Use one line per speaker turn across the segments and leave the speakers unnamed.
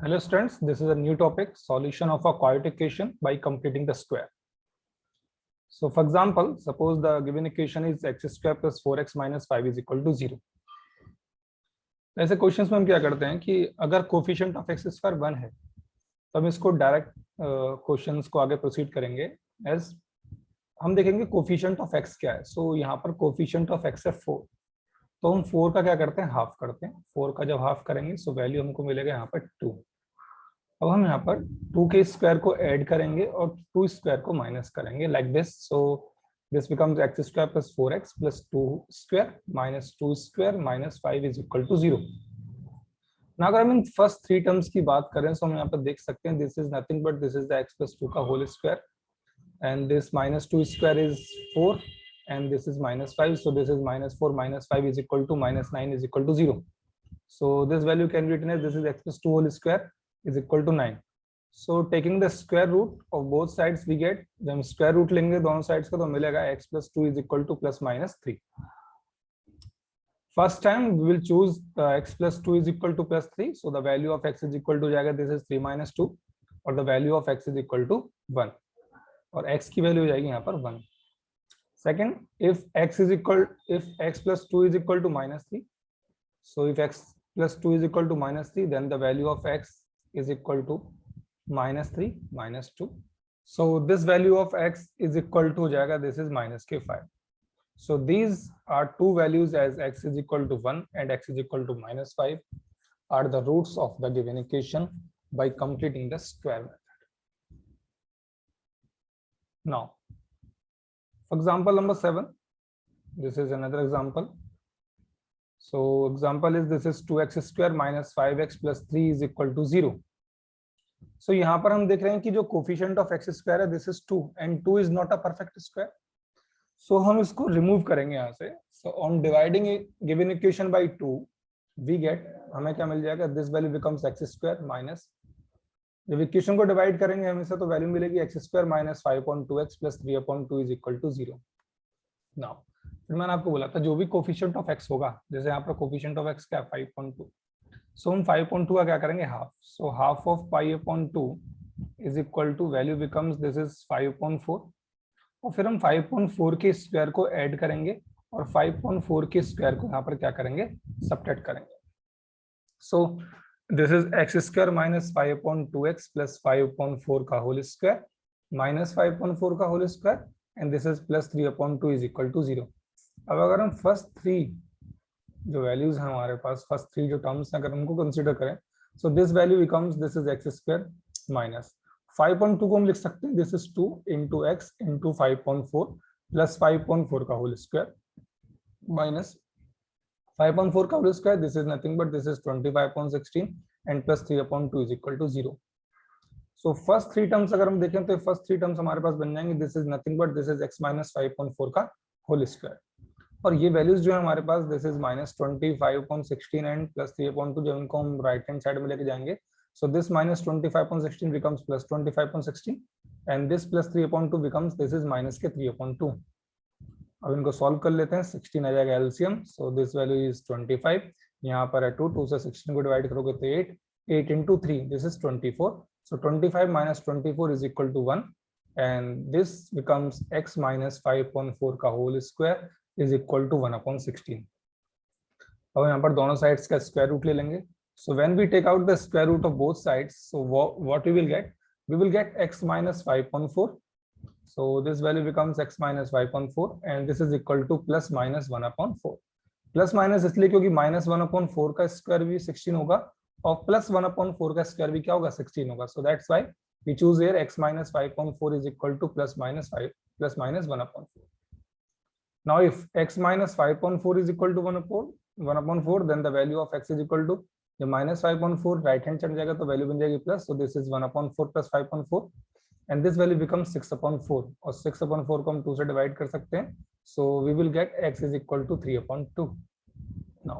Hello students, this is a new topic, solution of a quadratic equation by completing the square. So for example, suppose the given equation is x square plus 4x minus 5 is equal to 0. ऐसे questions में हम क्या करते हैं कि अगर coefficient of x square 1 है तो हम इसको डायरेक्ट क्वेश्चंस को आगे प्रोसीड करेंगे एज हम देखेंगे कोफिशिएंट ऑफ एक्स क्या है. सो यहाँ पर कोफिशिएंट ऑफ एक्स है 4, तो हम 4 का क्या करते हैं, हाफ करते हैं. 4 का जब हाफ करेंगे सो वैल्यू हमको मिलेगा यहाँ पर 2. अब हम यहाँ पर 2 के स्क्वायर को ऐड करेंगे और 2 स्क्वायर को माइनस करेंगे like this. So this becomes x square plus 4x plus 2 square minus 2 square minus 5 is equal to 0. ना अगर हम इन फर्स्ट 3 टर्म्स की बात करें तो हम यहाँ पर देख सकते हैं this is nothing but this is the x plus 2 का whole square and this minus 2 square is 4 and this is minus 5, so this is minus 4 minus 5 is equal to minus 9 is equal to 0. So this value can be written as this is x plus 2 whole square is equal to 9. So taking the square root of both sides we get, जब हम square root लेंगे दोनों sides का तो मिलेगा x plus 2 is equal to plus minus 3. First time we will choose x plus 2 is equal to plus 3, so the value of x is equal to जाएगा this is 3 minus 2 और the value of x is equal to 1 और x की value हो जाएगी यहाँ पर 1. Second, if x plus 2 is equal to minus 3, so if x plus 2 is equal to minus 3, then the value of x is equal to minus 3 minus 2. So this value of x is equal to jayega, this is minus k 5. So these are two values as x is equal to 1 and x is equal to minus 5 are the roots of the given equation by completing the square method. Now, example number 7, this is another example. So example is this is 2x square minus 5x plus 3 is equal to 0. So यहाँ पर हम देख रहे हैं कि जो coefficient of x square है this is 2 and 2 is not a perfect square. So हम इसको रिमूव करेंगे यहाँ से. So on dividing given equation by 2 we get, हमें क्या मिल जाएगा, this value becomes x square minus, जब इक्वेशन को डिवाइड करेंगे हमेशा तो वैल्यू मिलेगी x square minus 5/2x plus 3/2 is equal to 0. Now फिर मैंने आपको बोला था जो भी कोफिशिएंट ऑफ x होगा, जैसे यहाँ पर कोफिशिएंट ऑफ x क्या है 5.2, सो हम 5.2 का क्या करेंगे half. So half of 5/2 is equal to value becomes this is 5/4 और फिर हम 5.4 के स्क्वायर को ऐड करेंगे और 5.4 के स्क्वायर को यहाँ पर क्या करेंगे, सब्ट्रैक्ट करेंगे. सो this is x square minus 5/2x plus 5/4 का होल स्क्वायर माइनस 5/4 का whole square and this is plus 3/2 is equal to 0. अब अगर हम फर्स्ट 3 जो वैल्यूज हैं हमारे पास, फर्स्ट 3 जो टर्म्स हैं अगर उनको कंसीडर करें, so this value becomes this is x square minus 5.2 को हम लिख सकते हैं this is 2 into x into 5.4 plus 5.4 का होल स्क्वायर माइनस 5.4 का whole square, this is nothing but this is 25/16 and plus 3/2 is equal to 0. So first 3 terms अगर हम देखें तो फर्स्ट 3 terms हमारे पास बन जाएंगे this is nothing but this is x minus 5.4 का होल स्क्वायर और ये वैल्यूज जो है हमारे पास this is minus 25/16 and plus 3/2 जब इनको हम राइट हैंड साइड में लेके जाएंगे so this minus 25/16 becomes plus 25/16 and this plus 3/2 becomes this is minus के 3/2. अब इनको सॉल्व कर लेते हैं. 16 आ जाएगा LCM, so this value is 25. यहाँ पर है 2 से 16 को डिवाइड करोगे तो 8 into 3 this is 24. So 25 minus 24 is equal to 1 and this becomes x minus 5.4 का whole square is equal to 1/16. अब यहाँ पर दोनों साइड्स का स्क्वायर रूट ले लेंगे. So when we take out the square root of both sides, so what we will get x minus 5.4. So this value becomes x minus 5.4 and this is equal to plus minus 1/4. Plus minus इसलिए क्योंकि minus 1/4 का square भी 16 होगा और plus 1/4 का square भी क्या होगा, 16 होगा. So that's why we choose here x minus 5.4 is equal to plus minus 1/4. Now if x minus 5.4 is equal to 1/4 then the value of x is equal to, जब minus 5.4 right hand चढ़ जाएगा तो value बन जाएगी plus, so this is 1/4 plus 5.4 and this value becomes 6/4 और 6/4 को हम 2 से डिवाइड कर सकते हैं. So we will get x is equal to 3/2. Now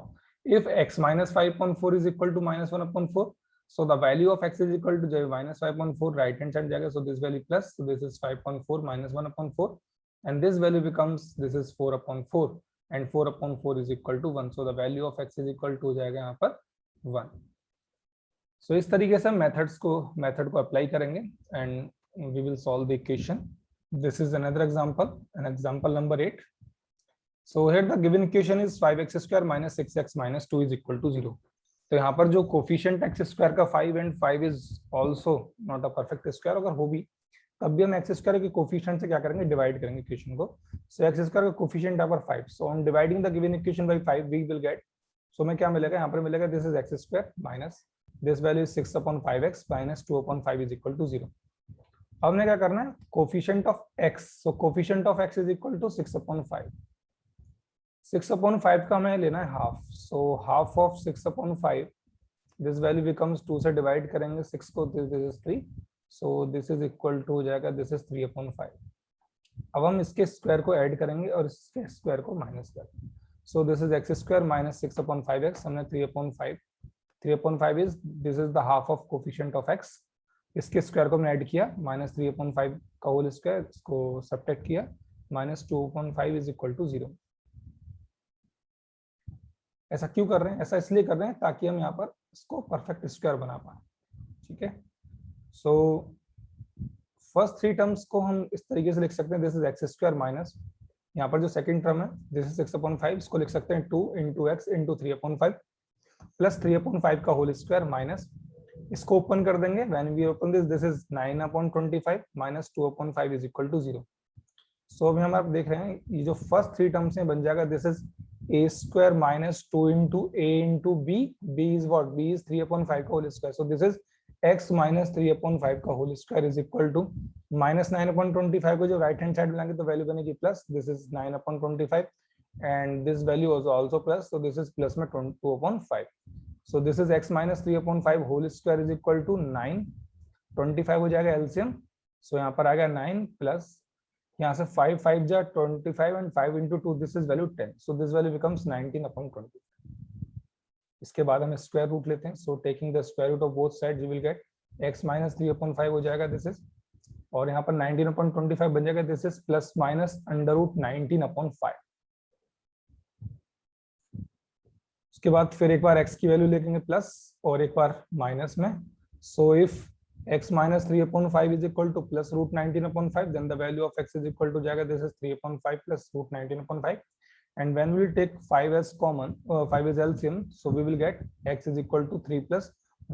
if x minus 5.4 is equal to minus 1/4, so the value of x is equal to जब minus 5.4 right hand side जाएगा, so this value plus, so this is 5.4 minus 1/4 and this value becomes this is 4/4 and 4/4 is equal to 1. So the value of x is equal to जाएगा यहाँ पर 1. सो इस तरीके से हम method को apply करेंगे and we will solve the equation. This is another example, an example number 8. So here the given equation is 5x square minus 6x minus 2 is equal to 0. तो यहाँ पर जो कोफिशिएंट x स्क्वायर का 5 and 5 is also not a perfect square, अगर हो भी तब भी हम एक्स स्क्वायर के कोफिशिएंट से क्या करेंगे, डिवाइड करेंगे इक्वेशन को. सो एक्स स्क्वायर का कोफिशिएंट यहाँ पर 5, so on dividing the given equation by 5 we will get, so हमें क्या मिलेगा यहाँ पर मिलेगा, this is x square minus this value is 6/5x minus 2/5 is equal to 0. अब हमने क्या करना है, coefficient of x, so coefficient of x is equal to 6/5. 6/5 का हमें लेना है half, so half of 6/5, this value becomes 2 से डिवाइड करेंगे 6 को, this is 3, so this is equal to हो जाएगा, दिस इज 3/5. अब हम इसके स्क्वायर को ऐड करेंगे और इसके स्क्वायर को माइनस करेंगे. So this is x square minus 6/5x, हमने 3/5 is, this is the half of coefficient of x. इसके स्क्वायर को हमने ऐड किया माइनस 3/5 का होल स्क्वायर, इसको सब्ट्रैक्ट किया, माइनस 2/5 इज इक्वल टू 0. ऐसा क्यों कर रहे हैं, ऐसा इसलिए कर रहे हैं ताकि हम यहाँ पर इसको परफेक्ट स्क्वायर बना पाए. ठीक है, सो फर्स्ट 3 टर्म्स को हम इस तरीके से लिख सकते हैं, this is x square minus, यहाँ पर जो सेकंड टर्म है दिस इज 6/5, इसको लिख सकते हैं 2 इंटू एक्स इंटू 3/5 प्लस 3/5 का होल स्क्वायर माइनस, इसको ओपन कर देंगे, when we open this is 9/25 minus 2/5 is equal to 0. So अभी हम आप देख रहे हैं ये जो फर्स्ट 3 टर्म्स में बन जाएगा, this is a square minus 2 into a into b, b is what, b is 3/5 का whole square, so this is x minus 3/5 का whole square is equal to minus 9/25 को जो राइट हैंड साइड में लाएंगे तो वैल्यू बनेगी plus, this is 9/25 and this value is also plus, so this is plus में 2/5, so this is x minus 3/5 whole square is equal to 9, 25 हो जाएगा LCM, so यहाँ पर आ गया 9 प्लस यहाँ से 5 5 जा 25 and 5 into 2, this is value 10, so this value becomes 19/20. इसके बाद हम स्क्वायर रूट लेते हैं, so taking the square root of both sides we will get x minus 3/5 हो जाएगा, दिस इज, और यहाँ पर 19/25 बन जाएगा, this is plus minus under root 19/5. उसके बाद फिर एक बार x की वैल्यू लेंगे प्लस और एक बार माइनस में, so if x minus 3/5 is equal to plus root 19/5, then the value of x is equal to जाएगा, this is 3/5 plus root 19/5, and when we will take 5 as common, 5 is LCM, so we will get x is equal to 3 plus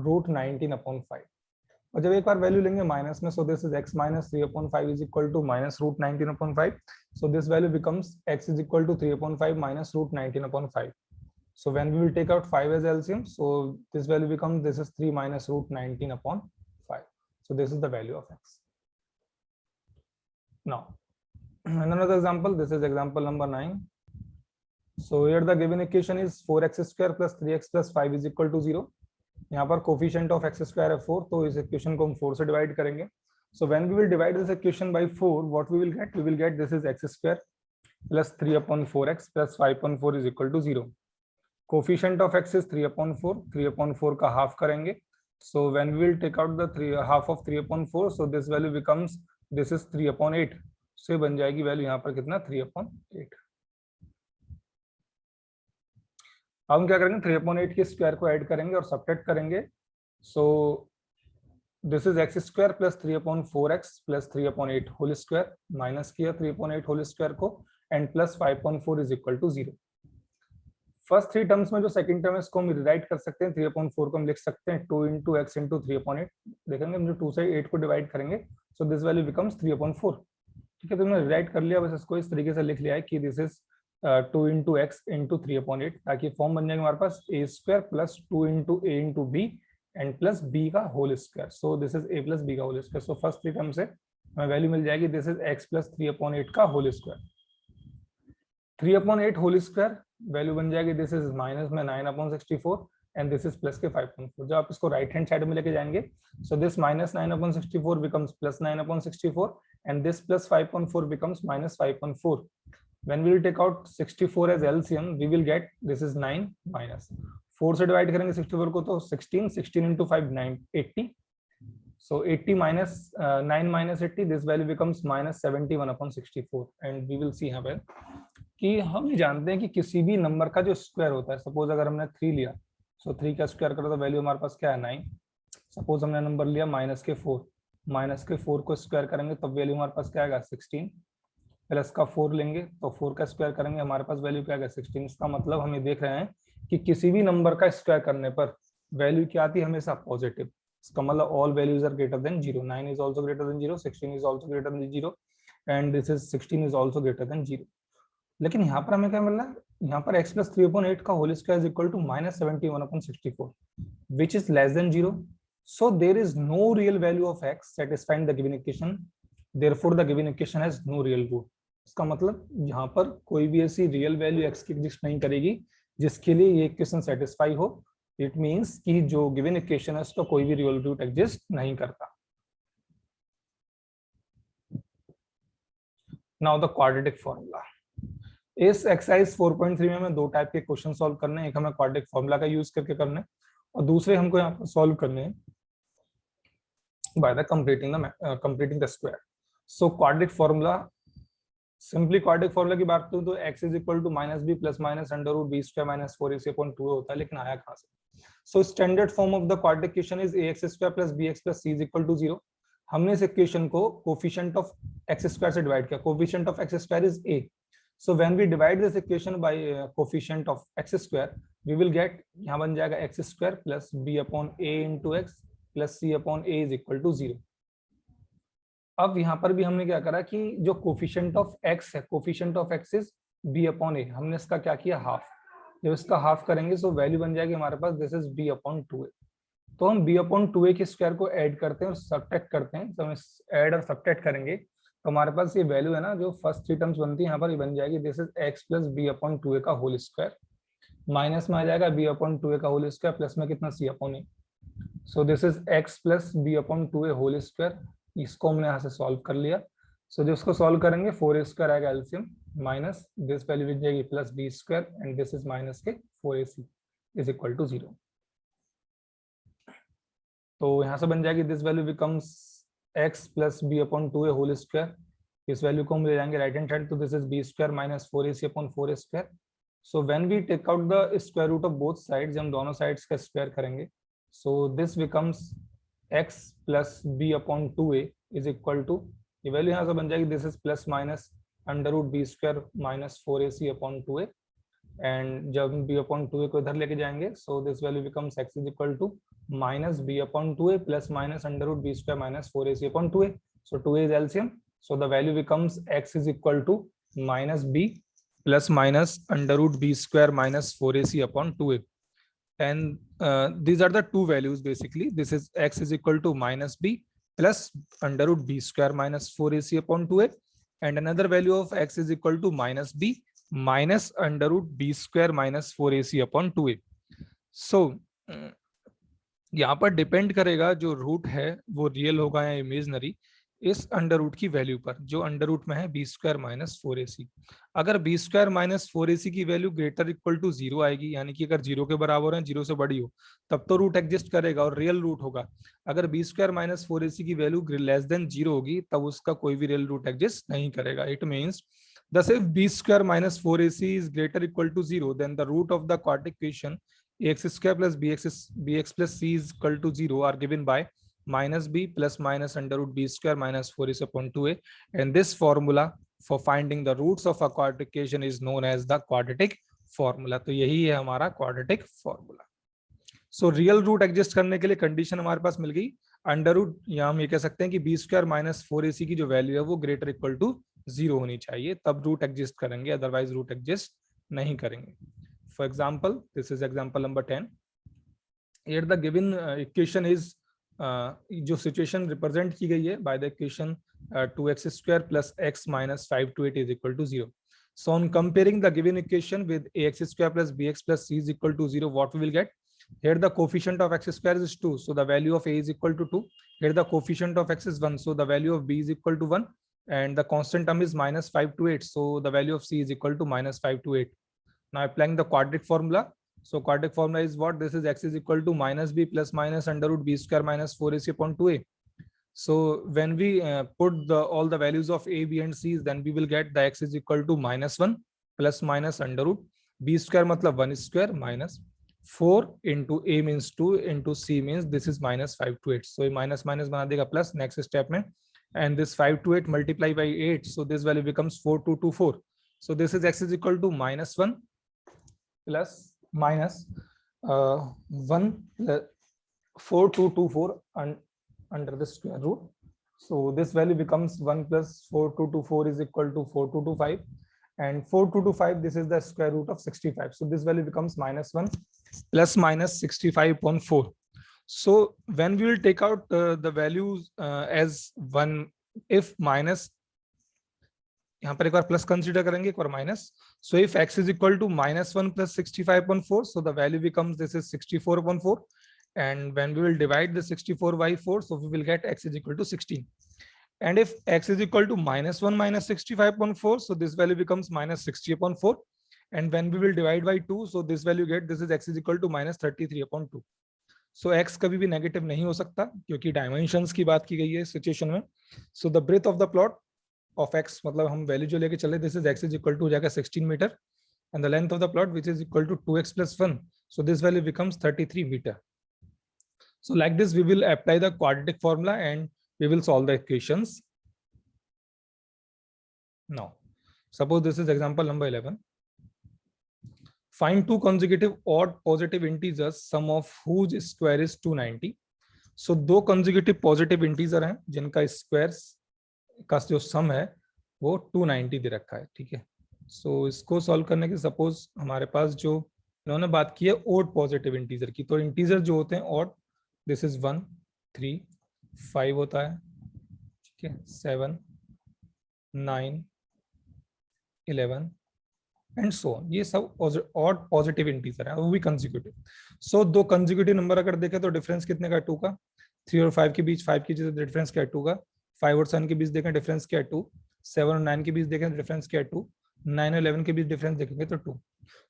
root 19/5. और जब एक बार value लेंगे minus में, so this is x minus 3/5 is equal to minus root 19/5, so this value becomes x is equal to 3/5 minus root 19/5. So when we will take out 5 as LCM, so this value becomes, this is 3 minus root 19/5. So this is the value of x. Now another example, this is example number 9. So here the given equation is 4x square plus 3x plus 5 is equal to 0. यहाँ पर coefficient of x square है 4, तो इस equation को हम 4 से divide करेंगे. So when we will divide this equation by 4, what we will get? We will get this is x square plus 3/4x plus 5/4 is equal to 0. Coefficient of x is 3/4, 3/4 का half करेंगे. So when we will take out the half of 3/4, so this value becomes, this is 3/8, so बन जाएगी value यहाँ पर कितना, 3/8. अब हम क्या करेंगे, 3/8 के स्क्वायर को ऐड करेंगे और सब्ट्रैक्ट करेंगे. So this is x square plus 3/4x plus 3/8 whole square, minus किया 3/8 होल स्क्वायर को and plus 5/4 is equal to 0. First 3 terms में जो सेकंड टर्म है इसको हम रिराइट कर सकते हैं, 3/4 को हम लिख सकते हैं 2 into x into 3/8. देखेंगे हम जो 2 से 8 को डिवाइड करेंगे, सो दिस वैल्यू बिकम्स 3/4. ठीक है, तो हमने रिराइट कर लिया, बस इसको इस तरीके से लिख लिया है कि this is 2 into x into 3/8, ताकि फॉर्म बन जाएगा हमारे पास a square plus 2 into a into b and plus b का whole square, so this is a plus b का whole square. So first 3 term से हमें वैल्यू मिल जाएगी, दिस इज x plus 3/8 का whole square. 3/8 whole square value बन जाएगी, this is minus में 9/64 and this is plus के 5/4. जब आप इसको राइट हैंड साइड में लेके जाएंगे, so this minus 9/64 becomes plus 9/64 and this plus 5/4 becomes minus 5/4. When we will take out 64 as LCM, we will get, this is 9 minus 4 से divide करेंगे 64 को, तो 16 into 5 9 80. So 80 minus 9 minus 80, this value becomes minus 71/64 and we will see यहाँ पर कि हम जानते हैं कि किसी भी नंबर का जो स्क्वायर होता है, सपोज अगर हमने 3 लिया, सो 3 का स्क्वायर करो तो वैल्यू हमारे पास क्या है 9. सपोज हमने नंबर लिया -4, -4 को स्क्वायर करेंगे तब वैल्यू हमारे पास क्या आएगा 16, प्लस का 4 लेंगे तो 4 का स्क्वायर करेंगे हमारे पास वैल्यू क्या आएगा 16। इसका मतलब हम ये देख रहे हैं कि किसी भी नंबर का स्क्वायर करने पर वैल्यू क्या आती है, हमेशा पॉजिटिव। इसका मतलब all values are greater than 0, 9 is also greater than 0, 16 is also greater than 0 and this is 16 is also greater than 0। लेकिन यहाँ पर हमें क्या मिल रहा है, यहाँ पर x + 3/8 का whole square is equal to -71/64 which is less than 0. So there is no real value of x satisfying the given equation. Therefore the given equation has no real root. इसका मतलब यहाँ पर कोई भी ऐसी रियल वैल्यू x की exist नहीं करेगी जिसके लिए ये इक्वेशन सेटिस्फाई हो। इट मींस कि जो गिवन इक्वेशन है उसका कोई भी रियल रूट एग्जिस्ट नहीं करता। Now the quadratic formula. इस एक्सरसाइज 4.3 में हमें दो टाइप के क्वेश्चन सॉल्व करने हैं, एक हमें क्वाड्रेटिक फॉर्मूला का यूज करके करने और दूसरे हमको यहाँ पर सॉल्व करने हैं by the completing the square. So quadratic formula, simply quadratic formula की बात करूं तो x = -b + -√b² - 4ac/2 होता है, लेकिन आया कहां से? So standard form of the quadratic equation is ax² + bx + c = 0। हमने इस इक्वेशन को कोफिशिएंट ऑफ x² से डिवाइड किया। Coefficient of x² is a। So when we divide this equation by coefficient of x², we will get, यहाँ बन जाएगा x² + b/a × x + c/a is equal to 0। अब यहाँ पर भी हमने क्या करा कि जो कोफिशिएंट ऑफ x है, coefficient of x is b/a, हमने इसका क्या किया हाफ। जब इसका हाफ करेंगे तो वैल्यू बन जाएगी हमारे पास दिस इज b/2a। तो हम b/2a के स्क्वायर को ऐड करते हैं और सब्ट्रैक्ट करते हैं। तो हम ऐड और सब्ट्रैक्ट करेंगे तो हमारे पास ये वैल्यू है ना, जो फर्स्ट 3 टर्म्स बनती है यहाँ पर ये बन जाएगी दिस इज x + b/2a का होल स्क्वायर, माइनस में आ जाएगा b/2a का होल स्क्वायर, प्लस में कितना c/a। So this is x + b/2a whole square. इसको हमने यहाँ से सॉल्व कर लिया। सो जो इसको सॉल्व करेंगे 4a² आएगा एलसीएम, माइनस दिस वैल्यू बन जाएगी +b² and this is minus के 4ac इज इक्वल टू 0। तो यहाँ से बन जाएगी this value becomes x + b/2a whole square. इस वैल्यू को हम ले जाएंगे राइट हैंड साइड, तो this is b² - 4ac/4a²। So when we take out the square root of both sides, हम दोनों साइड्स का स्क्वायर करेंगे। So this becomes x + b/2a is equal to, ये वैल्यू यहाँ से बन जाएगी this is +√b² - 4ac/2a and जब हम b/2a को इधर लेके जाएंगे so this value becomes x is equal to -b/2a + -√b² - 4ac/2a। so 2a is LCM, so the value becomes x is equal to -b + -√b² - 4ac/2a, and these are the two values basically. This is x is equal to -b + √b² - 4ac/2a, and another value of x is equal to -b - √b² - 4ac/2a. so यहाँ पर depend करेगा जो root है वो real होगा या imaginary इस under root की वैल्यू पर, जो अंडर रूट में है b² - 4ac। अगर b² - 4ac की वैल्यू ग्रेटर इक्वल टू 0 आएगी, यानी कि अगर 0 के बराबर है, 0 से बड़ी हो, तब तो रूट एग्जिस्ट करेगा और रियल रूट होगा। अगर b² - 4ac की वैल्यू लेस देन 0 होगी तब उसका कोई भी रियल रूट एग्जिस्ट नहीं करेगा। It means thus if b² - 4ac is greater equal to 0, then the root of the quadratic equation ax² + bx + c is equal to 0 are given by -b + -√b² - 4ac/2a, and this formula for finding the roots of a quadratic equation is known as the quadratic formula। तो यही है हमारा quadratic formula। सो real root exist करने के लिए condition हमारे पास मिल गई अंडर रूट, या हम ये कह सकते हैं कि b² - 4ac की जो वैल्यू है वो ग्रेटर इक्वल टू 0 होनी चाहिए, तब रूट एग्जिस्ट करेंगे, अदरवाइज रूट एग्जिस्ट नहीं करेंगे। For example this is example number 10। Here the given equation is, जो सिचुएशन रिप्रेजेंट की गई है by the equation 2x² + x - 5 to 8 is equal to 0. So on comparing the given equation with ax² + bx + c is equal to 0, what we will get? Here the coefficient of x² is 2, so the value of a is equal to 2. Here the coefficient of x is 1, so the value of b is equal to 1, and the constant term is -5 to 8, so the value of c is equal to -5 to 8. Now applying the quadratic formula, so quadratic formula is what? This is x is equal to -b + -√b² - 4ac/2a. So when we put all the values of a, b and c, then we will get the x is equal to -1 + -√b² मतलब 1² - 4 into a means 2 into c means this is minus 5 to 8. So ये minus minus बना देगा plus next step में, and this 5 to 8 multiply by 8, so this value becomes 4224. So this is x is equal to minus 1 plus minus 1 plus 4224 under the square root. So this value becomes 1 plus 4224 is equal to 4225, and 4225 this is the square root of 65. So this value becomes minus 1 plus minus 65.4. So when we will take out the values as 1, if minus, यहाँ पर एक बार plus consider करेंगे, एक बार minus. So if x is equal to minus 1 plus 65.4, so the value becomes this is 64.4, and when we will divide the 64 by 4, so we will get x is equal to 16. And if x is equal to minus 1 minus 65.4, so this value becomes minus 60.4, and when we will divide by 2, so this value get this is x is equal to minus 33.2. So x कभी भी negative नहीं हो सकता क्योंकि dimensions की बात की गई है इस सिचुएशन में. So the breadth of the plot of x, मतलब हम वैल्यू जो लेके चले, this is x is equal to हो जाएगा 16 metre, and the length of the plot which is equal to 2x plus 1, so this value becomes 33 meter. So like this we will apply the quadratic formula and we will solve the equations. Now suppose this is example number 11. Find two consecutive odd positive integers, sum of whose square is 290. So दो consecutive positive integer हैं जिनका squares का जो sum है वो 290 दे रखा है. ठीक है, so इसको solve करने के suppose हमारे पास जो इन्होंने बात की है odd positive integer की, तो integer जो होते हैं odd, this is 1 3 5 होता है. ठीक है, 7 9 11 एंड सो ये सब ऑड पॉजिटिव इंटीजर है, वो भी कंसेक्यूटिव. सो दो कंसेक्यूटिव नंबर अगर देखें तो डिफरेंस कितने का 2 का, 3 और 5 के बीच 5 की जगह डिफरेंस क्या है 2 का, 5 और 7 के बीच देखें डिफरेंस क्या है 2, 7 और 9 के बीच देखें डिफरेंस क्या है 2, 9 और 11 के बीच डिफरेंस देखेंगे तो 2.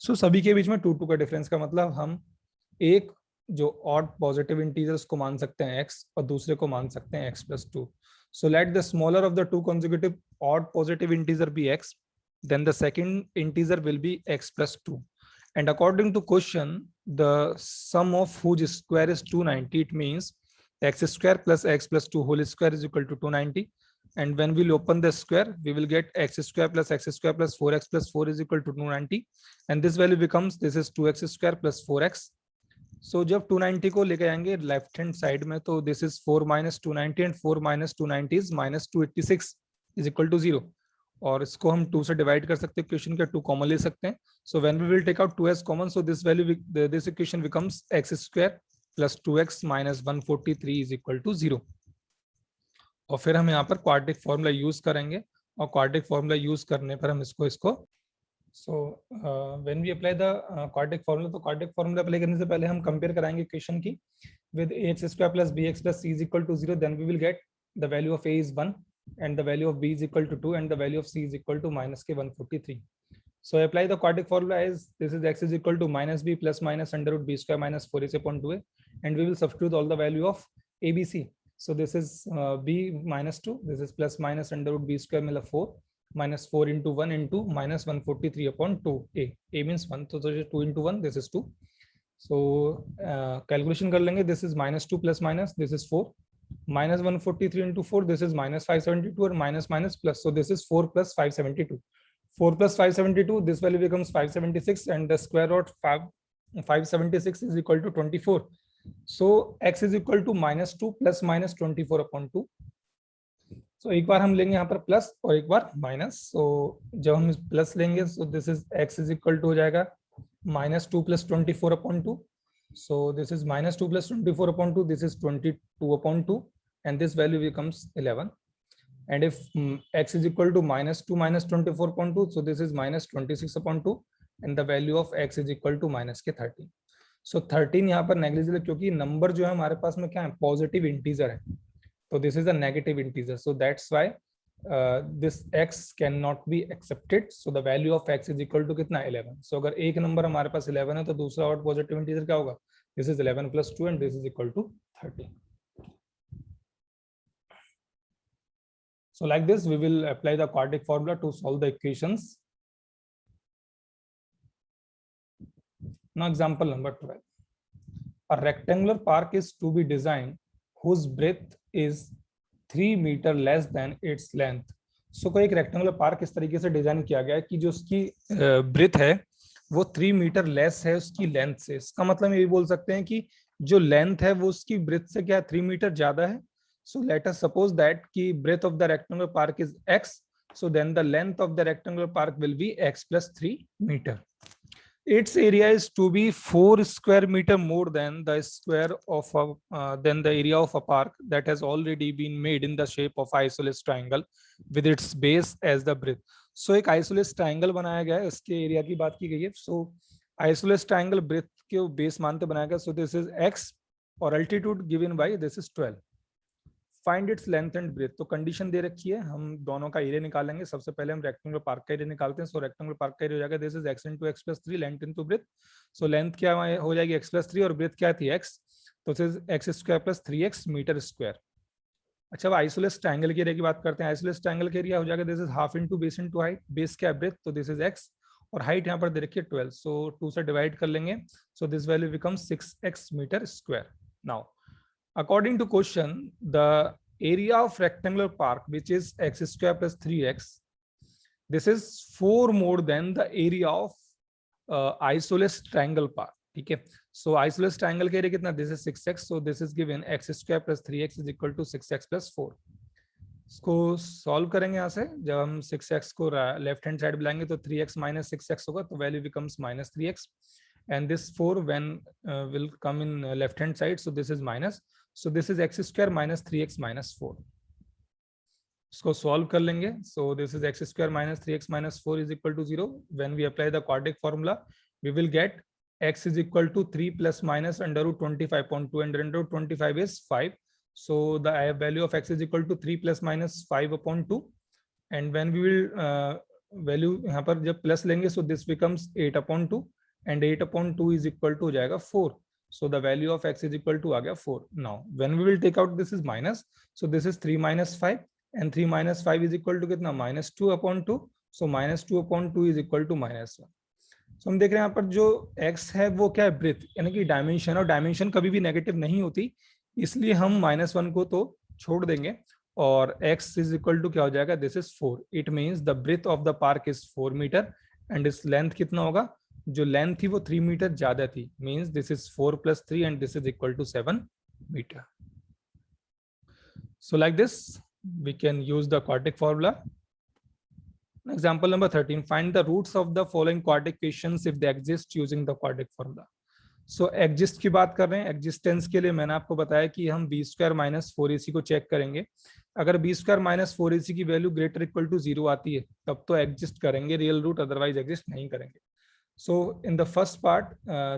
सो सभी के बीच में 2 2 का डिफरेंस का मतलब हम एक जो ऑड पॉजिटिव इंटीजर्स को मान सकते हैं x और दूसरे को मान सकते हैं x plus 2. So let the smaller of the two consecutive odd positive integer be x, then the second integer will be x plus 2. And according to question, the sum of whose square is 290, it means x square plus x plus 2 whole square is equal to 290. And when we'll open the square, we will get x square plus 4x plus 4 is equal to 290. And this value becomes, this is 2x square plus 4x. So जब 290 को लेके आएंगे left hand side में, तो this is 4 minus 290 and 4 minus 290 is minus 286 is equal to 0. और इसको हम 2 से डिवाइड कर सकते हैं, इक्वेशन का 2 कॉमन ले सकते हैं. So when we will take out 2 as common, so this value this equation becomes x square plus 2x minus 143 is equal to 0. और फिर हम यहाँ पर क्वाड्रेटिक फॉर्मूला यूज करेंगे, और क्वाड्रेटिक फॉर्मूला यूज करने पर हम इसको So when we apply the quadratic formula, तो quadratic formula अप्लाई करने से पहले हम कंपेयर कराएंगे इक्वेशन की with ax square plus bx plus c is equal to 0. Then we will get the value of a is 1 and the value of b is equal to 2 and the value of c is equal to minus k 143. So I apply the quadratic formula as this is x is equal to minus b plus minus under root b square minus 4ac upon 2a, and we will substitute all the value of a b c. So this is b minus 2, this is plus minus under root b square मतलब 4 minus 4 into 1 into minus 143 upon 2 a means 1, so this is 2 into 1, this is 2. So calculation कर लेंगे, this is minus 2 plus minus, this is 4 minus 143 into 4, this is minus 572 or minus minus plus, so this is 4 plus 572. 4 plus 572, this value becomes 576 and the square root 576 is equal to 24. So x is equal to minus 2 plus minus 24 upon 2. So एक बार हम लेंगे यहाँ पर plus और एक बार minus. सो जब हम प्लस लेंगे, so this is x is equal to हो जाएगा minus 2 plus 24 upon 2. So this is minus 2 plus 24 upon 2, this is 22 upon 2, and this value becomes 11. And if x is equal to minus 2 minus 24 upon 2, so this is minus 26 upon 2, and the value of x is equal to minus के 13. So 13 यहाँ पर negligible, क्योंकि number जो है हमारे पास में क्या है, पॉजिटिव इंटीजर है, तो this is a negative integer, so that's why this x cannot be accepted. So the value of x is equal to कितना 11. So अगर एक नंबर हमारे पास 11 है तो दूसरा और पॉजिटिव इंटीजर क्या होगा, this is 11 plus 2 and this is equal to 13. So like this we will apply the quadratic formula to solve the equations. Now example number 12. A rectangular park is to be designed whose breadth is 3 meter less than its length. So कोई एक rectangular park इस तरीके से design किया गया है कि जो उसकी ब्रेथ है वो 3 मीटर लेस है उसकी लेंथ से। इसका मतलब ये भी बोल सकते हैं कि जो लेंथ है वो उसकी ब्रेथ से क्या 3 मीटर ज्यादा है। So let us suppose that कि breadth of the rectangular park is x, so then the length of the rectangular park will be x plus 3 meter. Its area is to be 4 square meter more than the square of than the area of a park that has already been made in the shape of isosceles triangle with its base as the breadth. So एक isosceles triangle बनाया गया है, इसके area की बात की गई है। So isosceles triangle breadth के बेस मानते बनाया गया। So this is x और altitude given by this is 12. Find its length and breadth. तो कंडीशन दे रखी है, हम दोनों का एरिया निकालेंगे। सबसे पहले हम रेक्टेंगुलर पार्क का एरिया निकालते हैं। सो रेक्टेंगुलर पार्क का एरिया हो जाएगा this is x into x plus 3 length into breadth. So length क्या हो जाएगी x plus 3 और ब्रेथ क्या थी x, तो this is x square plus 3x metre square. अच्छा अब आइसोलेस ट्रायंगल के एरिया की बात करते हैं। आइसोलेस ट्रायंगल के एरिया हो जाएगा this is half into base into height. Base क्या है ब्रेथ, तो दिस इज x और हाइट यहाँ पर दे रखी है 12। सो 2 से डिवाइड कर लेंगे। So this value becomes 6x metre square. Now according to question the area of rectangular park which is x square plus 3x, this is 4 more than the area of isosceles triangle park. ठीक है, so isosceles triangle के area कितना, this is 6x, so this is given x square plus 3x is equal to 6x plus 4. इसको solve करेंगे यहाँ से। जब हम 6x को लेफ्ट हैंड साइड बुलाएंगे तो 3x minus 6x होगा, तो value becomes minus 3x and this 4 when will come in left hand side, so this is minus, so this is x square minus 3x minus 4. इसको solve कर लेंगे। so this is x square minus 3x minus 4 is equal to 0. when we apply the quadratic formula we will get x is equal to 3 plus minus under root 25/2 and under root 25 is 5. so the value of x is equal to 3 plus minus 5/2 and when we will value यहाँ पर जब plus लेंगे so this becomes 8/2 and 8/2 is equal to हो जाएगा 4. so the value of x is equal to आ गया 4. now when we will take out this is minus, so this is 3 minus 5 and 3 minus 5 is equal to कितना minus 2/2. so minus 2/2 is equal to minus 1. so हम देख रहे हैं यहाँ पर जो x है वो क्या है ब्रेथ, यानी कि डायमेंशन, और डायमेंशन कभी भी नेगेटिव नहीं होती, इसलिए हम -1 को तो छोड़ देंगे और x is equal to क्या हो जाएगा, this is 4. it means the breadth of the park is 4 meter and its length कितना होगा, जो लेंथ थी वो 3 मीटर ज्यादा थी, means this is 4 plus 3 and this is equal to 7 meter. So like this we can use the quadratic formula. Example number 13, find the roots of the following quadratic equations if they exist using the quadratic formula. So exist की बात कर रहे हैं। existence के लिए मैंने आपको बताया कि हम b square minus 4ac को चेक करेंगे। अगर b square minus 4ac की वैल्यू ग्रेटर इक्वल टू 0 आती है तब तो एग्जिस्ट करेंगे रियल रूट, अदरवाइज एग्जिस्ट नहीं करेंगे। So in the first part,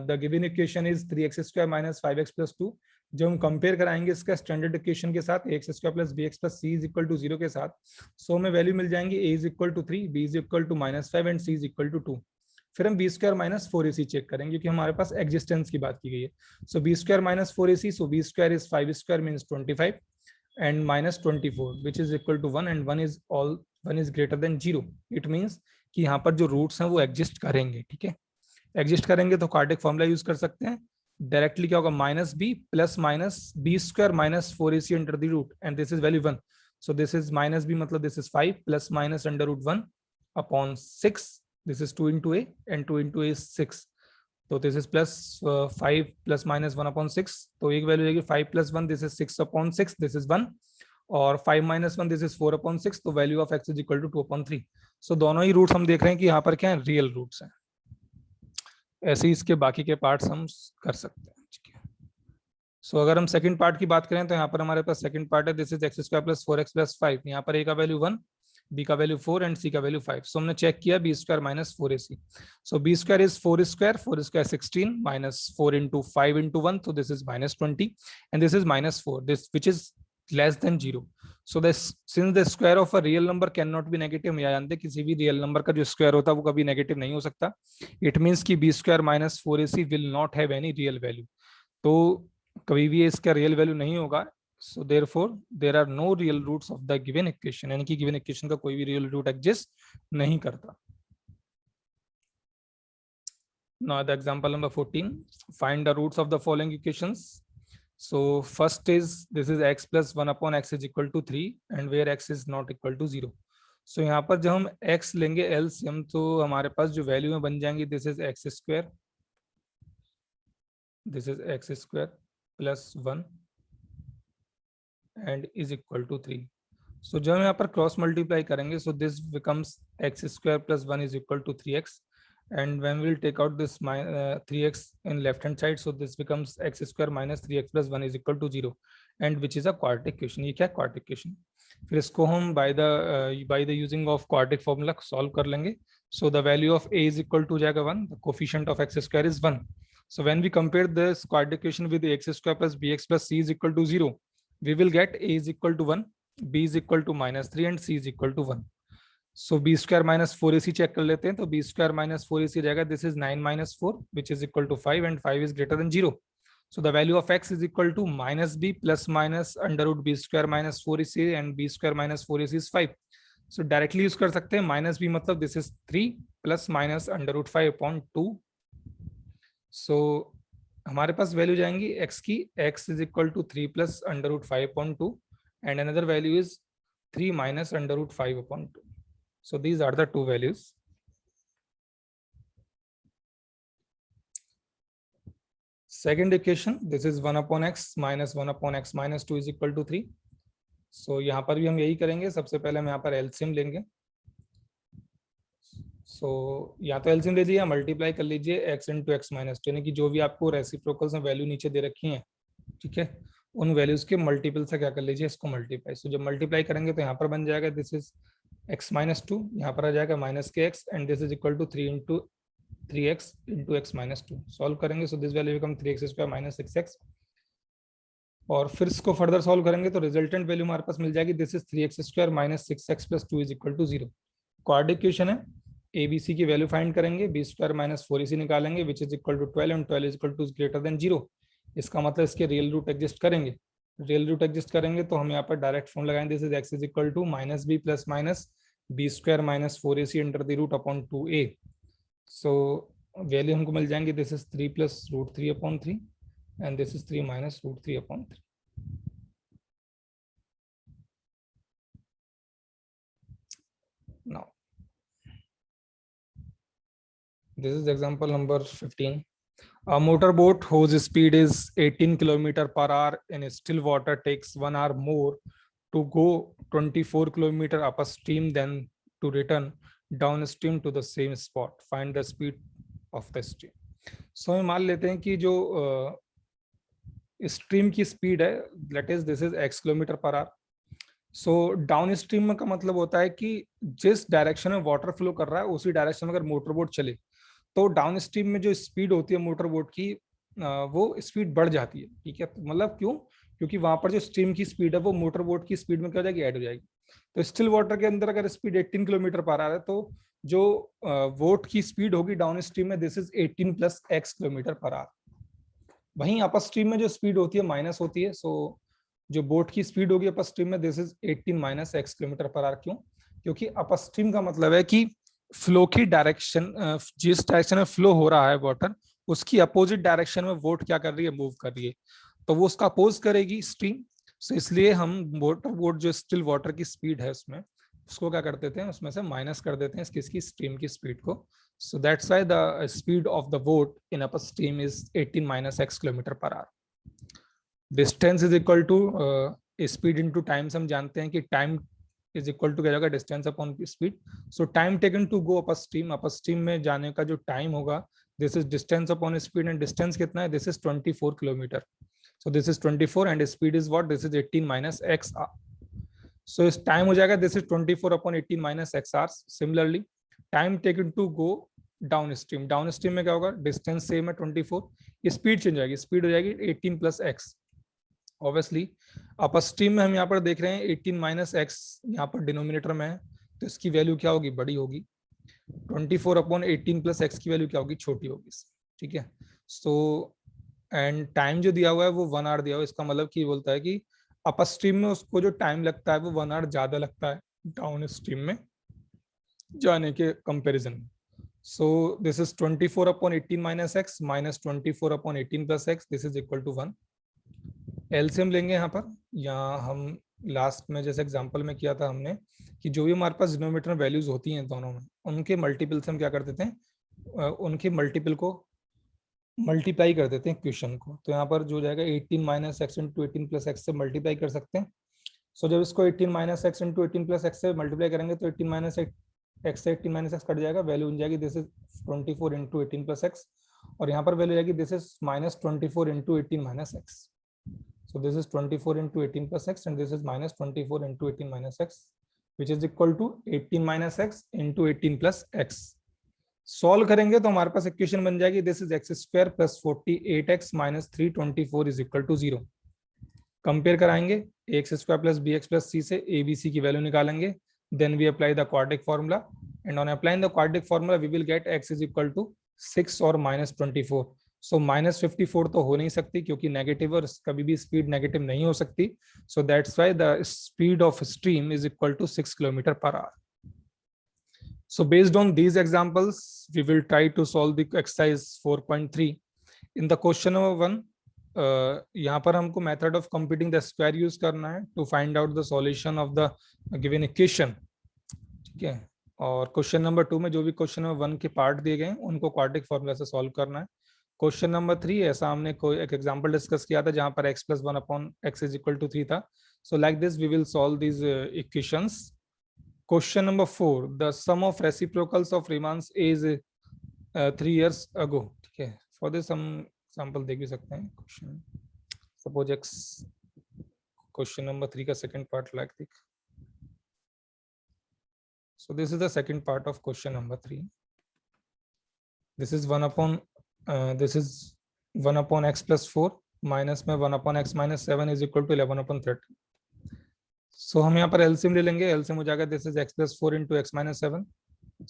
the given equation is 3x square minus 5x plus 2. जब हम कंपेयर कराएंगे इसका स्टैंडर्ड इक्वेशन के साथ ax square plus bx plus c is equal to 0 के साथ, so हमें वैल्यू मिल जाएंगी a is equal to 3, b is equal to -5 and c is equal to 2. फिर हम b square minus 4ac check करेंगे क्योंकि हमारे पास एग्जिस्टेंस की बात की गई है। so b square minus 4ac, so b square is 5 square means 25 and minus 24 which is equal to 1 and 1 is greater than 0. it means कि यहाँ पर जो रूट्स हैं वो एग्जिस्ट करेंगे। ठीक है, एग्जिस्ट करेंगे तो क्वाड्रेटिक फॉर्मूला यूज कर सकते हैं। डायरेक्टली क्या होगा, minus b plus minus b square minus 4ac under the root and this is value 1, so this is minus b मतलब this is 5 plus minus under root 1 upon 6, this is 2 into a and 2 into a is 6, तो this is plus 5 plus minus 1 upon 6, तो एक value जाएगी 5 plus 1 this is 6 upon 6, this is 1 और 5 minus 1 this is 4 upon 6, तो value of x is equal to 2/3. So दोनों ही roots हम देख रहे हैं कि यहाँ पर क्या है, रियल रूट्स हैं। ऐसे ही इसके बाकी के पार्ट्स हम कर सकते हैं। ठीक है, सो अगर हम सेकंड पार्ट की बात करें तो यहाँ पर हमारे पास सेकंड पार्ट है this is x square plus 4x plus 5, यहाँ पर a का वैल्यू 1, b का वैल्यू 4 एंड c का वैल्यू 5। सो हमने चेक किया b square minus 4ac, so b square is 4 square 16 minus 4 into 5 into 1, so this is -20 and this is -4, this which is less than 0. so this since the square of a real number cannot be negative, हम जानते हैं किसी भी real number का जो square होता है वो कभी नेगेटिव नहीं हो सकता। इट मींस कि b square minus 4ac will not have any real value, तो कभी भी इसका रियल वैल्यू नहीं होगा। so therefore there are no real roots of the given equation, यानी कि गिवन इक्वेशन का कोई भी रियल रूट एग्जिस्ट नहीं करता। Now the example number 14, find the roots of the following equations. So first is, this is x plus 1 upon x is equal to 3 and where x is not equal to 0. So यहाँ पर जब हम x लेंगे LCM तो हमारे पास जो value में बन जाएंगी, this is x square, this is x square plus 1 and is equal to 3. सो जब हम यहाँ पर क्रॉस मल्टीप्लाई करेंगे, so this becomes x square plus 1 is equal to 3x. And when we'll take out this 3x in left hand side, so this becomes x square minus 3x plus 1 is equal to 0, and which is a quadratic equation. ये क्या quadratic equation? फिर इसको हम by the using of quadratic formula solve कर लेंगे. So the value of a is equal to हो जाएगा 1, the coefficient of x square is 1. So when we compare this quadratic equation with the x square plus bx plus c is equal to 0, we will get a is equal to 1, b is equal to minus 3 and c is equal to 1. So b square minus 4ac check कर लेते हैं. तो b square minus 4ac जाएगा, this is 9 minus 4 which is equal to 5 and 5 is greater than 0. So the value of x is equal to minus b plus minus under root b square minus 4ac and b square minus 4ac is 5. So directly use कर सकते हैं. Minus b मतलब this is 3 plus minus under root 5 upon 2. So हमारे पास value जाएंगी x की, x is equal to 3 plus under root 5 upon 2 and another value is 3 minus under root 5 upon 2. So these are the two values. Second equation, this is 1 upon x minus 1 upon x minus 2 is equal to 3. So यहाँ पर भी हम यही करेंगे. सबसे पहले हम यहाँ पर LCM लेंगे. So या तो LCM ले लीजिए या मल्टीप्लाई कर लीजिए x इंटू एक्स माइनस 2, यानी कि जो भी आपको रेसिप्रोकल्स में वैल्यू नीचे दे रखी हैं, ठीक है, उन वैल्यूज के मल्टीपल से क्या कर लीजिए, इसको मल्टीप्लाई. सो जब मल्टीप्लाई करेंगे तो यहाँ पर बन जाएगा दिस इज x माइनस 2, यहाँ पर आ जाएगा माइनस के x and this is equal to 3 into 3x into x minus 2. Solve करेंगे so this value become 3x square minus 6x. और फिर इसको फर्दर सॉल्व करेंगे तो रिजल्टेंट वैल्यू हमारे पास मिल जाएगी, this is 3x square minus 6x plus 2 is equal to 0. Quadratic equation है. ABC की वैल्यू फाइंड करेंगे, b स्क्वायर माइनस 4ac निकालेंगे which is equal to 12 and 12 is equal to greater than 0. इसका मतलब इसके रियल रूट एग्जिस्ट करेंगे. Real root exist करेंगे तो हम यहाँ पर डायरेक्ट फॉर्म लगाएंगे, this is x is equal to minus b plus minus b square minus 4ac under the root upon 2a. So value हमको मिल जाएंगे, this is 3 plus root 3 upon 3 and this is 3 minus root 3 upon 3. Now this is example number 15. A motorboat whose speed is 18 km per hour in still water takes 1 hour more to go 24 km upstream than to return downstream to the same spot. Find the speed of the stream. So हम मान लेते हैं कि जो stream की speed है, let is this is x kilometre per hour. So down stream का मतलब होता है कि जिस डायरेक्शन में वाटर फ्लो कर रहा है उसी डायरेक्शन में अगर मोटरबोट चले तो डाउन स्ट्रीम में जो स्पीड होती है मोटर बोट की, वो स्पीड बढ़ जाती है. ठीक है, तो मतलब क्यों? क्योंकि वहां पर जो स्ट्रीम की स्पीड है वो मोटर बोट की स्पीड में क्या हो जाएगी, ऐड हो जाएगी. तो स्टिल वाटर के अंदर अगर स्पीड 18 किलोमीटर पर आ रहा है तो जो बोट की स्पीड होगी डाउन स्ट्रीम में, this is 18 plus x kilometre per our. वहीं अपर स्ट्रीम में जो स्पीड होती है माइनस होती है. सो जो बोट की स्पीड होगी अपर स्ट्रीम में, this is 18 minus x kilometre per our. क्यों? क्योंकि अपर स्ट्रीम का मतलब है कि फ्लो की डायरेक्शन, जिस डायरेक्शन में फ्लो हो रहा है वाटर, उसकी अपोजिट डायरेक्शन में बोट क्या कर रही है, मूव कर रही है, तो वो उसका अपोज करेगी स्ट्रीम. सो इसलिए हम मोटर बोट जो स्टिल वाटर की स्पीड है उसमें, उसको क्या कर देते हैं, उसमें से माइनस कर देते हैं इसकी स्ट्रीम की स्पीड को. So that's why the speed of the boat in upper stream is 18 minus x kilometre per hour. Distance is equal to speed into time. हम जानते हैं कि टाइम इज इक्वल टू क्या होगा, distance upon speed. So time taken to go upper stream, upper stream में जाने का जो टाइम होगा, this is distance upon speed. And distance कितना है, this is 24 kilometre. So this is 24 and speed is what, this is 18 minus x. So इस time हो जाएगा, this is 24 upon 18 minus x hours. Similarly time taken to go down stream, down stream में क्या होगा, distance same है 24, speed change हो जाएगी, speed हो जाएगी 18 प्लस x. ऑब्वियसली अपर स्ट्रीम में हम यहाँ पर देख रहे हैं 18 माइनस x यहाँ पर डिनोमिनेटर में है, तो इसकी वैल्यू क्या होगी, बड़ी होगी. 24 अपॉन 18 प्लस x की वैल्यू क्या होगी, छोटी होगी. ठीक है. सो एंड टाइम जो दिया हुआ है वो 1 आवर दिया हुआ है. इसका मतलब कि बोलता है कि अपर स्ट्रीम में उसको जो टाइम लगता है वो 1 आवर ज्यादा लगता है डाउन स्ट्रीम में जाने के कंपैरिजन में. So this is 24 upon 18 minus x minus 24 upon 18 plus x. This is equal to 1. LCM लेंगे यहाँ पर, यहाँ हम लास्ट में जैसे एग्जांपल में किया था हमने कि जो भी हमारे पास डिनोमिनेटर में वैल्यूज होती हैं दोनों में, उनके मल्टीपल से हम क्या कर देते हैं, उनके मल्टीपल को मल्टीप्लाई कर देते हैं क्वेश्चन को। तो यहाँ पर जो हो जाएगा 18 minus x into 18 plus x से मल्टीप्लाई कर सकते हैं। सो जब इसको 18 minus x into 18 plus x से मल्टीप्लाई करेंगे तो 18 माइनस एक्स से 18 माइनस एक्स कट जाएगा, वैल्यू बन जाएगी this is 24 into 18 plus x, और यहाँ पर वैल्यू जाएगी this is minus 24 into 18 minus x. So this is 24 into 18 plus x and this is minus 24 into 18 minus x, which is equal to 18 minus x into 18 plus x. Solve करेंगे तो हमारे पास equation बन जाएगी this is x square plus 48x minus 324 is equal to 0। Compare कराएंगे x square plus b x plus c से a b c की value निकालेंगे, then we apply the quadratic formula and on applying the quadratic formula we will get x is equal to 6 और minus 24। So minus 54 तो हो नहीं सकती क्योंकि negative और कभी भी स्पीड नेगेटिव नहीं हो सकती। So that's why the speed of stream is equal to 6 kilometre per hour. So based on these examples we will try to solve the exercise 4.3 in the question number 1। यहाँ पर हमको method of computing the square use करना है to find out the solution of the given equation, ठीक है। और question number 2 में जो भी क्वेश्चन नंबर 1 के पार्ट दिए गए उनको क्वाड्रेटिक फॉर्मूला से सॉल्व करना है। क्वेश्चन नंबर 3 ऐसा हमने कोई एक एग्जांपल डिस्कस किया था जहां पर x plus 1 upon x is equal to 3 था। So like this we will solve these equations. Question number 4 the sum of reciprocals of Rahman's is 3 years ago, ठीक है। फॉर दिस हम एग्जांपल देख भी सकते हैं। Question suppose x, question number 3 का second part like this. So this is the second part of question number 3। This is 1 upon this is 1 upon x plus 4 minus में 1 upon x minus 7 is equal to 11 upon 30. So हम यहाँ पर LCM ले लेंगे, LCM हो जाएगा this is x plus 4 into x minus 7।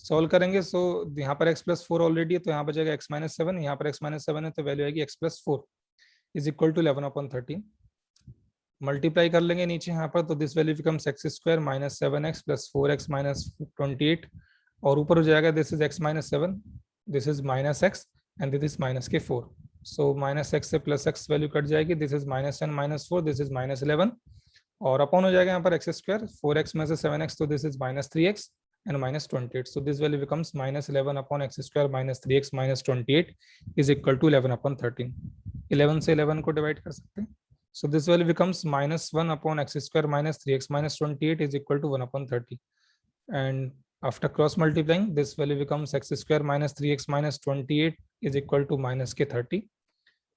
Solve करेंगे सो यहाँ पर x plus 4 ऑलरेडी है तो यहाँ पर जाएगा x minus 7, यहाँ पर x minus 7 है तो वैल्यू आएगी x plus 4 is equal to 11 upon 13। Multiply कर लेंगे नीचे यहाँ पर तो this value becomes x square minus 7x plus 4x minus 28, और ऊपर हो जाएगा this is x minus 7, this is minus x and this is minus के 4। so minus x से plus x वैल्यू कट जाएगी, this is minus 10 minus 4, this is minus 11, और upon हो जाएगा यहाँ पर x स्क्वायर 4x में से 7x तो this is minus 3x and minus 28। so this value becomes minus 11 upon x square minus 3x minus 28 is equal to 11 upon 13। 11 से 11 को डिवाइड कर सकते हैं। so this value becomes minus 1 upon x square minus 3x minus 28 is equal to 1 upon 30, and after cross multiplying this value becomes x square minus 3x minus 28 is equal to minus के 30,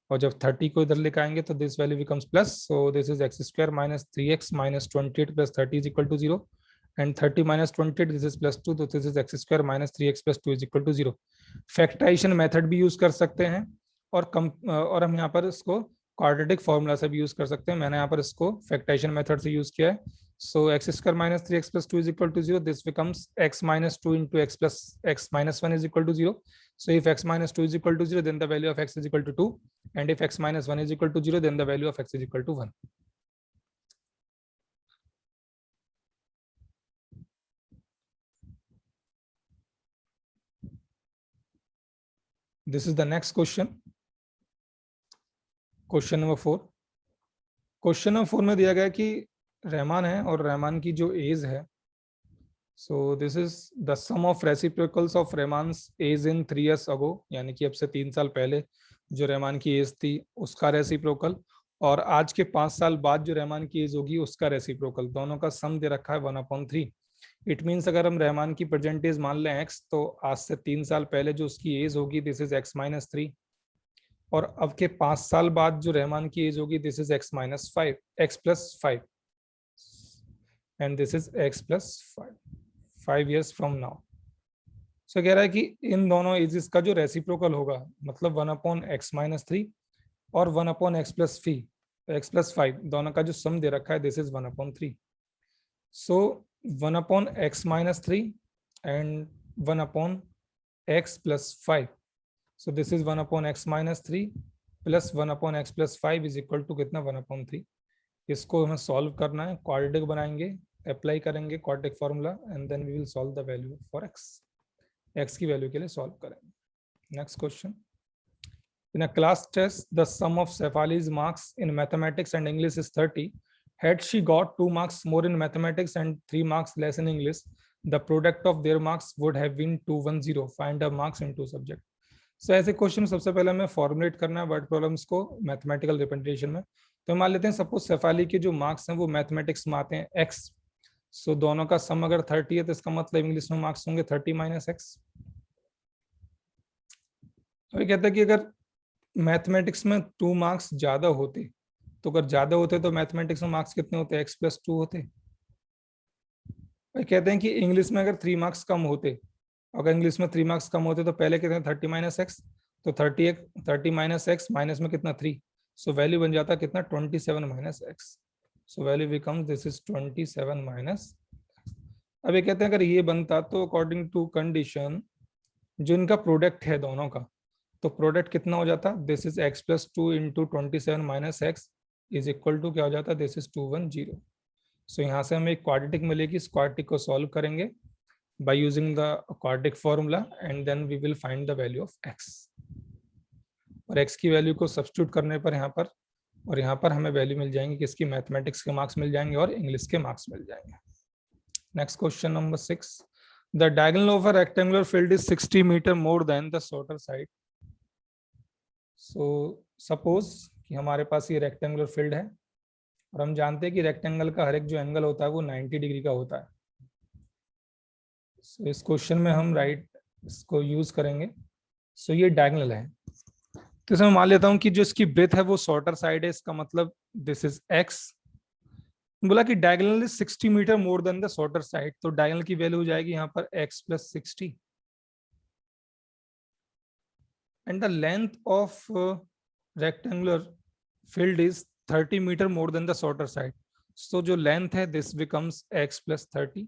और जब 30 को इधर लेकर आएंगे तो this value becomes plus, so this is x square minus 3x minus 28 plus 30 is equal to 0, and 30 minus 28 this is plus 2, so this is x square minus 3x plus 2 is equal to 0। Factorisation method भी use कर सकते हैं और हम यहाँ पर इसको quadratic formula से भी यूज कर सकते हैं। मैंने यहाँ पर इसको फैक्टराइजेशन मेथड से यूज किया है। so x square minus 3x plus 2 is equal to 0, this becomes x minus 2 into x plus x minus 1 is equal to 0। so if x minus 2 is equal to 0 then the value of x is equal to 2, and if x minus 1 is equal to 0 then the value of x is equal to 1। this is the next question, question number 4। Question number 4 में दिया गया कि रहमान है और रहमान की जो age है, so this is the sum of reciprocals of Rahman's age in 3 years ago, यानी कि अब से 3 साल पहले जो रहमान की एज थी उसका रेसिप्रोकल, और आज के 5 साल बाद जो रहमान की एज होगी उसका रेसिप्रोकल, दोनों का सम दे रखा है 1/3। इट मीन्स अगर हम रहमान की प्रेजेंट एज मान लें x, तो आज से 3 साल पहले जो उसकी एज होगी दिस इज x minus 3, और अब के 5 साल बाद जो रहमान की एज होगी this is x minus 5, x plus 5, and this is x plus 5 years from now। सो कह रहा है कि इन दोनों एजेस का जो रेसिप्रोकल होगा, मतलब 1/x minus 3 और 1/x plus 5 दोनों का जो सम दे रखा है this is 1/3। So 1/x minus 3 and 1/x plus 5, so this is 1/x minus 3 plus 1/x plus 5 is equal to कितना 1/3। इसको हमें सॉल्व करना है, क्वाड्रेटिक बनाएंगे, अप्लाई करेंगे quadratic formula, and then we will solve the value for x। x की value के लिए सॉल्व करेंगे। Next question, in a class test the sum of Shefali's marks in mathematics and English is 30. Had she got 2 marks more in mathematics and 3 marks less in English, the product of their marks would have been 210. Find the marks in two subjects. So ऐसे question सबसे पहले हमें formulate करना है word problems को mathematical representation में। तो मान लेते हैं सपोज शेफाली के जो मार्क्स हैं वो मैथमेटिक्स में आते हैं x, सो दोनों का सम अगर 30 है तो इसका मतलब इंग्लिश में मार्क्स होंगे 30 माइनस x। अभी कहता है कि अगर मैथमेटिक्स में 2 मार्क्स ज्यादा होते, तो अगर ज्यादा होते तो मैथमेटिक्स में मार्क्स कितने होते, x + 2 होते। कहते हैं कि इंग्लिश में अगर 3 मार्क्स कम होते, अगर इंग्लिश में 3 मार्क्स कम होते तो पहले कितने 30 माइनस x, तो 30 माइनस x माइनस में कितना 3, सो वैल्यू बन जाता कितना 27 minus x। So value becomes this is 27 minus. अब ये कहते हैं अगर ये बनता तो अकॉर्डिंग टू कंडीशन जो इनका प्रोडक्ट है दोनों का, तो प्रोडक्ट कितना हो जाता, this is x + 2 into 27 minus x is equal to क्या हो जाता, दिस इज 210। सो यहाँ से हमें एक क्वाड्रेटिक मिलेगी, इस क्वाड्रेटिक को सॉल्व करेंगे by using the quadratic formula and then we will find the value of x। और x की वैल्यू को सब्स्टिट्यूट करने पर यहाँ पर और यहाँ पर हमें वैल्यू मिल जाएंगे, किसकी, मैथमेटिक्स के मार्क्स मिल जाएंगे और इंग्लिश के मार्क्स मिल जाएंगे। Next question number 6, the diagonal of a rectangular field is 60 meter more than the shorter side। so suppose कि हमारे पास ये रेक्टेंगुलर फील्ड है और हम जानते हैं कि रेक्टेंगल का हर एक जो एंगल होता है वो 90 डिग्री का होता है। इस क्वेश्चन में हम इसको यूज करेंगे। सो ये डायगोनल है, तो इसमें मान लेता हूं कि जो इसकी ब्रेथ है वो शॉर्टर साइड है, इसका मतलब दिस इज x। बोला कि diagonal is 60 metre more than the shorter side, तो डायगोनल की वैल्यू हो जाएगी यहाँ पर x + 60 and the length of rectangular field is 30 metre more than the shorter side. So जो लेंथ है दिस बिकम्स x + 30।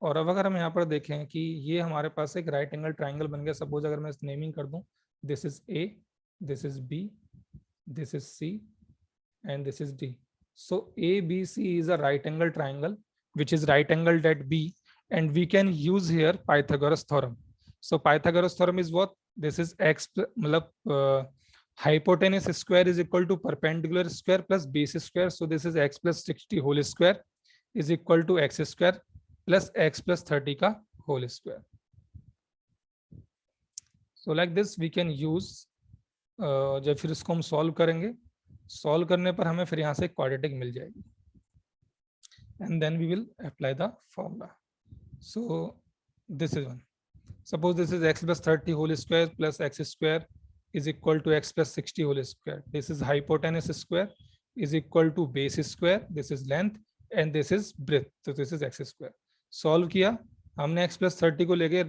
और अब अगर हम यहाँ पर देखें कि ये हमारे पास एक राइट एंगल ट्राइंगल बन गया, सपोज अगर मैं इस नेमिंग कर दूं, this is A, this is B, this is C and this is D। So ABC is a right angle triangle which is right angled at B and we can use here Pythagoras theorem। So Pythagoras theorem is what, this is x मतलब hypotenuse square is equal to perpendicular square plus base square, so this is x + 60 whole square is equal to x square plus x + 30 का whole square। so like this we can use जब फिर इसको हम solve करेंगे, solve करने पर हमें फिर यहाँ से क्वाड्रेटिक मिल जाएगी and then we will apply the formula। so this is one, suppose this is x + 30 whole square plus x square is equal to x + 60 whole square, this is hypotenuse square is equal to base square, this is length and this is breadth, so this is x square। Solve किया हमने x + 30 को लेके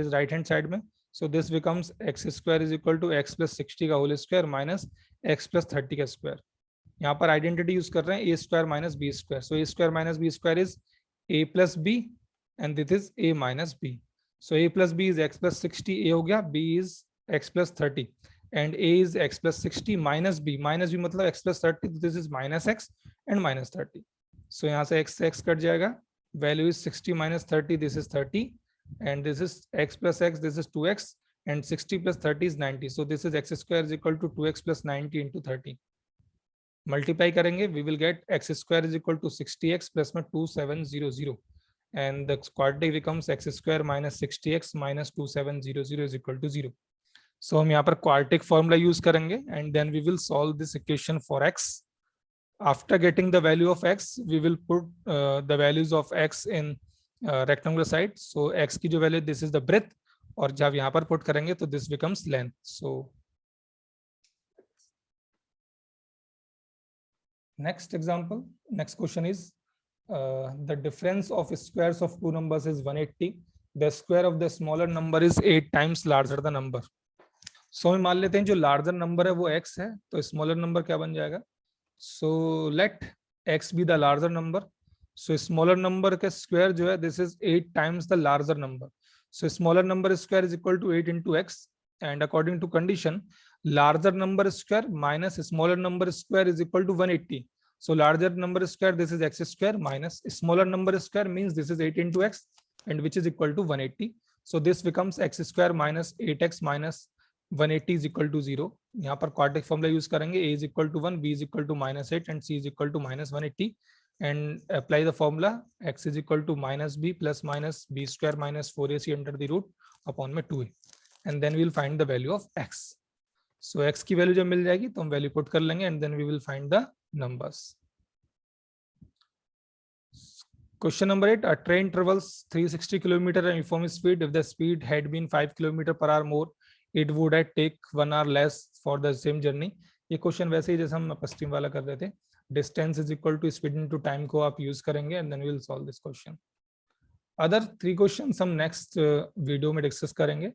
right hand side में, so this becomes x square is equal to x + 60 का whole square minus x + 30 का square. यहाँ पर identity use कर रहे हैं a² - b², so a² - b² is a + b and this is a - b। So a + b is x + 60, a हो गया, b is x + 30 and a is x + 60 minus b मतलब x + 30, this is -x and -30। सो यहाँ से x से x cut जाएगा, value is 60 minus 30, this is 30 and this is x + x, this is 2x and 60 + 30 is 90, so this is x square is equal to 2x + 90 into 30। multiply करेंगे we will get x square is equal to 60x plus में 2700 and the quadratic becomes x square minus 60x minus 2700 is equal to 0। so हम यहाँ पर quadratic formula use करेंगे and then we will solve this equation for x। after getting the value of x we will put the values of x in rectangular side, so x की जो value this is the breadth और जब यहाँ पर put करेंगे तो this becomes length। so next example, next question is the difference of squares of two numbers is 180, the square of the smaller number is 8 times larger the number। so मान लेते हैं जो larger number है वो x है, तो smaller number क्या बन जाएगा, so let x be the larger number, so smaller number का square जो है this is 8 times the larger number, so smaller number square is equal to 8 into x and according to condition larger number square minus smaller number square is equal to 180, so larger number square this is x square minus smaller number square means this is 8 into x, and which is equal to 180. So this becomes x square minus 8x minus 180 is equal to 0. यहाँ पर quadratic formula use करेंगे, a is equal to 1, b is equal to -8 and c is equal to -180, and apply the formula x is equal to -b plus minus b square minus 4ac under the root upon में 2a, and then we will find the value of x. So x की value जब मिल जाएगी तो हम value put कर लेंगे and then we will find the numbers. Question number 8, a train travels 360 km at uniform speed. If the speed had been 5 km per hour more, it would have take 1 hour less for the same journey. ये question वैसे ही जैसे हम पस्टिम वाला कर रहे थे, distance is equal to speed into time को आप यूज करेंगे and then we will solve this question. Other 3 questions हम नेक्स्ट वीडियो में डिस्कस करेंगे.